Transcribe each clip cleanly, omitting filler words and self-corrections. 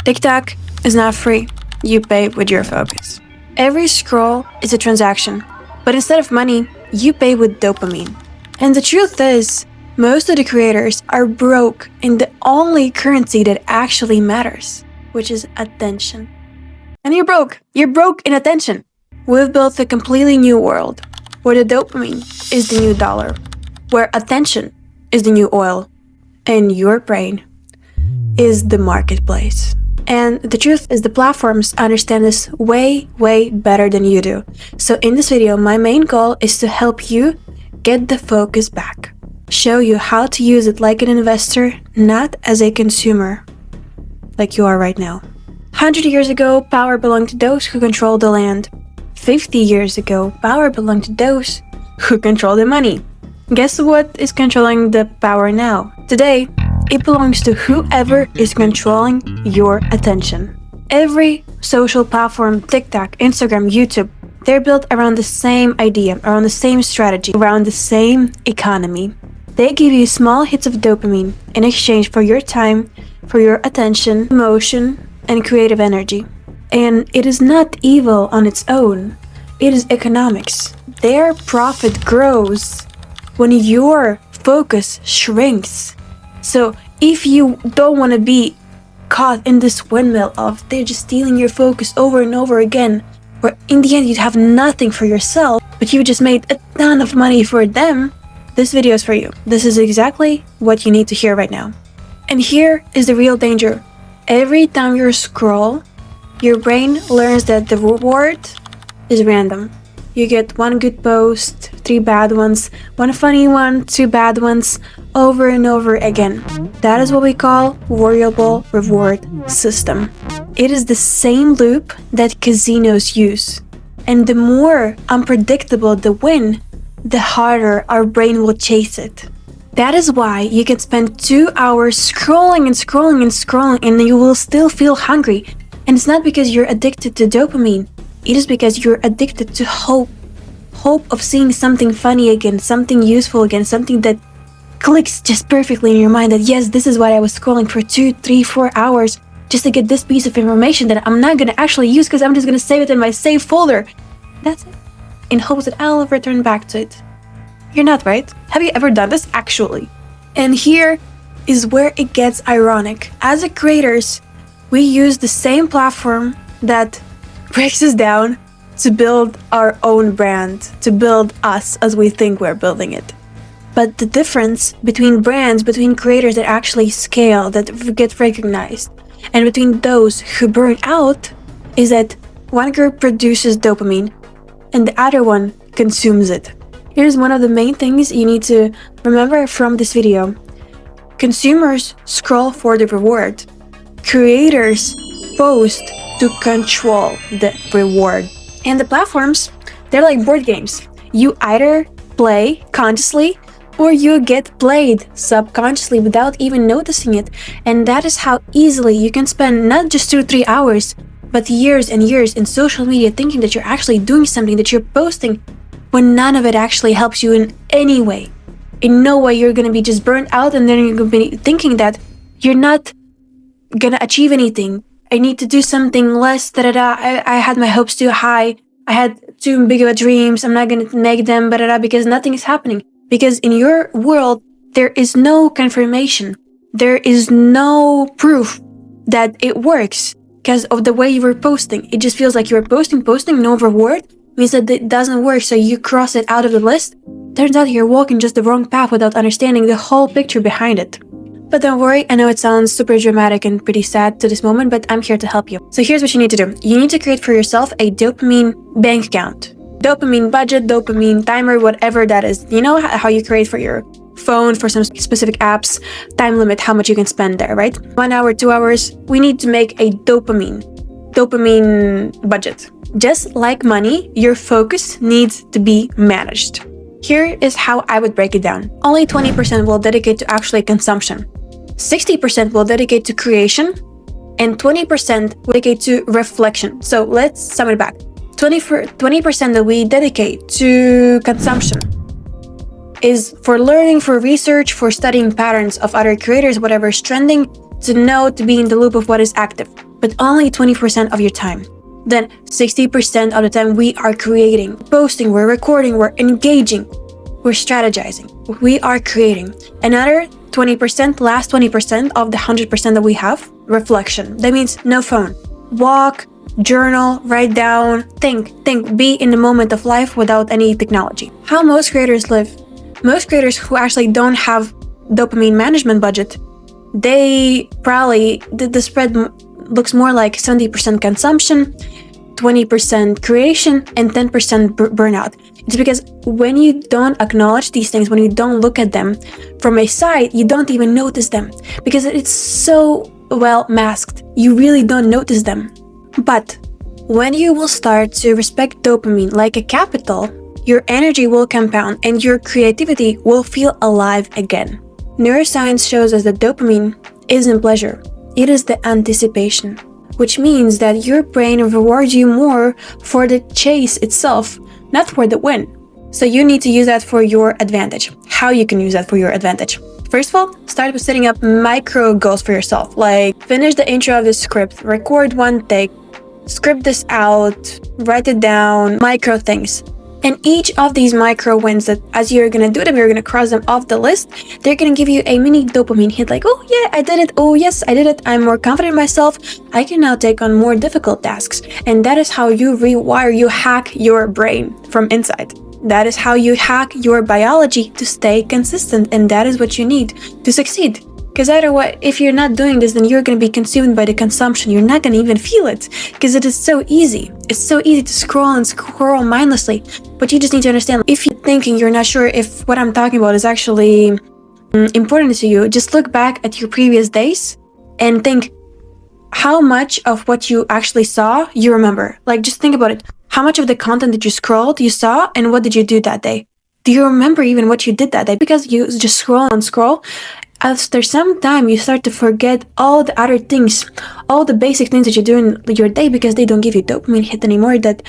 TikTok is not free. You pay with your focus. Every scroll is a transaction, but instead of money, you pay with dopamine. And the truth is, most of the creators are broke in the only currency that actually matters, which is attention. And you're broke. You're broke in attention. We've built a completely new world where the dopamine is the new dollar, where attention is the new oil, and your brain is the marketplace. And the truth is the platforms understand this way, way better than you do. So in this video, my main goal is to help you get the focus back. Show you how to use it like an investor, not as a consumer, like you are right now. 100 years ago, power belonged to those who controlled the land. 50 years ago, power belonged to those who control the money. Guess what is controlling the power now? Today, it belongs to whoever is controlling your attention. Every social platform, TikTok, Instagram, YouTube, they're built around the same idea, around the same strategy, around the same economy. They give you small hits of dopamine in exchange for your time, for your attention, emotion, and creative energy. And it is not evil on its own. It is economics. Their profit grows when your focus shrinks. So if you don't want to be caught in this windmill of they're just stealing your focus over and over again, where in the end you'd have nothing for yourself, but you just made a ton of money for them, this video is for you. This is exactly what you need to hear right now. And here is the real danger. Every time you scroll, your brain learns that the reward is random. You get one good post, 3 bad ones, one funny one, 2 bad ones, over and over again. That is what we call variable reward system. It is the same loop that casinos use. And the more unpredictable the win, the harder our brain will chase it. That is why you can spend 2 hours scrolling and scrolling and scrolling and you will still feel hungry. And it's not because you're addicted to dopamine. It is because you're addicted to hope. Hope of seeing something funny again, something useful again, something that clicks just perfectly in your mind that yes, this is what I was scrolling for 2, 3, 4 hours just to get this piece of information that I'm not going to actually use because I'm just going to save it in my save folder. That's it. In hopes that I'll return back to it. You're not, right? Have you ever done this actually? And here is where it gets ironic. As a creators, we use the same platform that breaks us down to build our own brand, to build us as we think we're building it. But the difference between brands, between creators that actually scale, that get recognized, and between those who burn out is that one group produces dopamine and the other one consumes it. Here's one of the main things you need to remember from this video. Consumers scroll for the reward. Creators post to control the reward. And the platforms, they're like board games. You either play consciously or you get played subconsciously without even noticing it. And that is how easily you can spend not just 2-3 hours, but years and years in social media thinking that you're actually doing something, that you're posting, when none of it actually helps you in any way. In no way you're going to be just burnt out and then you're going to be thinking that you're not going to achieve anything. I need to do something less, I had my hopes too high. I had too big of a dreams. I'm not going to make them, because nothing is happening. Because in your world, there is no confirmation. There is no proof that it works because of the way you were posting. It just feels like you were posting, no reward means that it doesn't work. So you cross it out of the list. Turns out you're walking just the wrong path without understanding the whole picture behind it. But don't worry, I know it sounds super dramatic and pretty sad to this moment, but I'm here to help you. So here's what you need to do. You need to create for yourself a dopamine bank account. Dopamine budget, dopamine timer, whatever that is. You know how you create for your phone, for some specific apps, time limit, how much you can spend there, right? 1 hour, 2 hours. We need to make a dopamine budget. Just like money, your focus needs to be managed. Here is how I would break it down. Only 20% will dedicate to actually consumption. 60% will dedicate to creation, and 20% will dedicate to reflection. So let's sum it back. 20% that we dedicate to consumption is for learning, for research, for studying patterns of other creators, whatever is trending, to know, to be in the loop of what is active. but only 20% of your time. Then 60% of the time we are creating, posting, we're recording, we're engaging, we're strategizing, we are creating. Another 20%, last 20% of the 100% that we have, reflection. That means no phone. Walk, journal, write down, think, be in the moment of life without any technology. How most creators live. Most creators who actually don't have dopamine management budget, they probably, the spread looks more like 70% consumption, 20% creation, and 10% burnout. It's because when you don't acknowledge these things, when you don't look at them from a side, you don't even notice them because it's so well masked. You really don't notice them. But when you will start to respect dopamine like a capital, your energy will compound and your creativity will feel alive again. Neuroscience shows us that dopamine isn't pleasure, it is the anticipation, which means that your brain rewards you more for the chase itself, not for the win. So you need to use that for your advantage. How you can use that for your advantage? First of all, start with setting up micro goals for yourself, like finish the intro of the script, record one take, script this out, write it down, micro things. And each of these micro wins that as you're gonna do them, you're gonna cross them off the list, they're gonna give you a mini dopamine hit like, oh yeah, I did it. Oh yes, I did it. I'm more confident in myself. I can now take on more difficult tasks. And that is how you rewire, you hack your brain from inside. That is how you hack your biology to stay consistent. And that is what you need to succeed. Because otherwise, if you're not doing this, then you're going to be consumed by the consumption. You're not going to even feel it because it is so easy. It's so easy to scroll mindlessly. But you just need to understand, if you're thinking you're not sure if what I'm talking about is actually important to you, just look back at your previous days and think how much of what you actually saw you remember. Like, just think about it. How much of the content that you scrolled you saw, and what did you do that day? Do you remember even what you did that day? Because you just scroll and scroll. After some time, you start to forget all the other things, all the basic things that you do in your day because they don't give you dopamine hit anymore that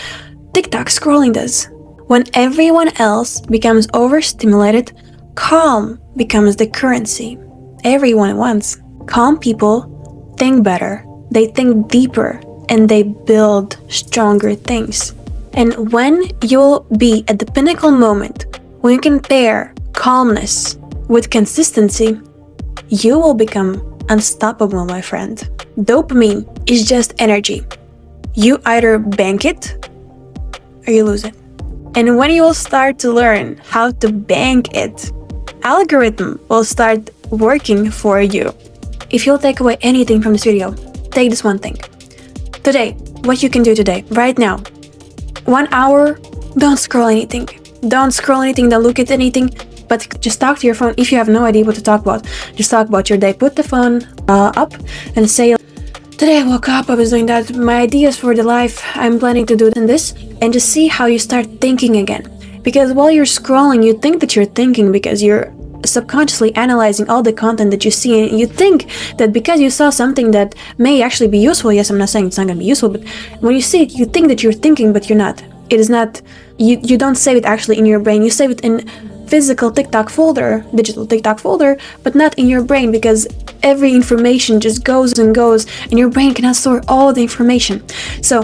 TikTok scrolling does. When everyone else becomes overstimulated, calm becomes the currency everyone wants. Calm people think better, they think deeper, and they build stronger things. And when you'll be at the pinnacle moment, when you can pair calmness with consistency, you will become unstoppable, my friend. Dopamine is just energy. You either bank it or you lose it. And when you will start to learn how to bank it, algorithm will start working for you. If you'll take away anything from this video, take this one thing. Today, what you can do today, right now, 1 hour, don't scroll anything. Don't scroll anything, don't look at anything. But just talk to your phone. If you have no idea what to talk about, just talk about your day. Put the phone up and say, today I woke up, I was doing that, my ideas for the life I'm planning to do this, and just see how you start thinking again. Because while you're scrolling, you think that you're thinking because you're subconsciously analyzing all the content that you see, and you think that because you saw something that may actually be useful, yes, I'm not saying it's not going to be useful, but when you see it, you think that you're thinking, but you're not. It is not, you don't save it actually in your brain, you save it in physical TikTok folder, digital TikTok folder, but not in your brain because every information just goes and goes and your brain cannot store all the information. So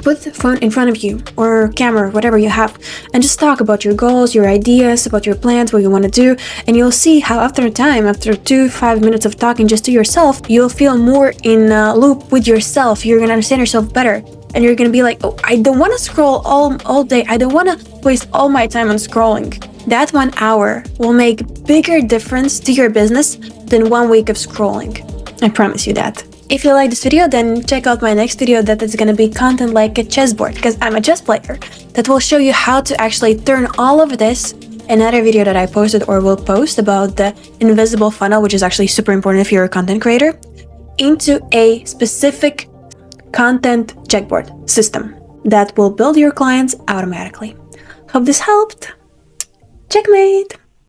put the phone in front of you or camera, whatever you have, and just talk about your goals, your ideas, about your plans, what you want to do, and you'll see how after a time, after 2-5 minutes of talking just to yourself, you'll feel more in loop with yourself. You're going to understand yourself better. And you're going to be like, oh, I don't want to scroll all day. I don't want to waste all my time on scrolling. That 1 hour will make bigger difference to your business than 1 week of scrolling. I promise you that. If you like this video, then check out my next video that is going to be content like a chessboard, because I'm a chess player, that will show you how to actually turn all of this, another video that I posted or will post about the invisible funnel, which is actually super important if you're a content creator, into a specific content checkboard system that will build your clients automatically. Hope this helped. Checkmate!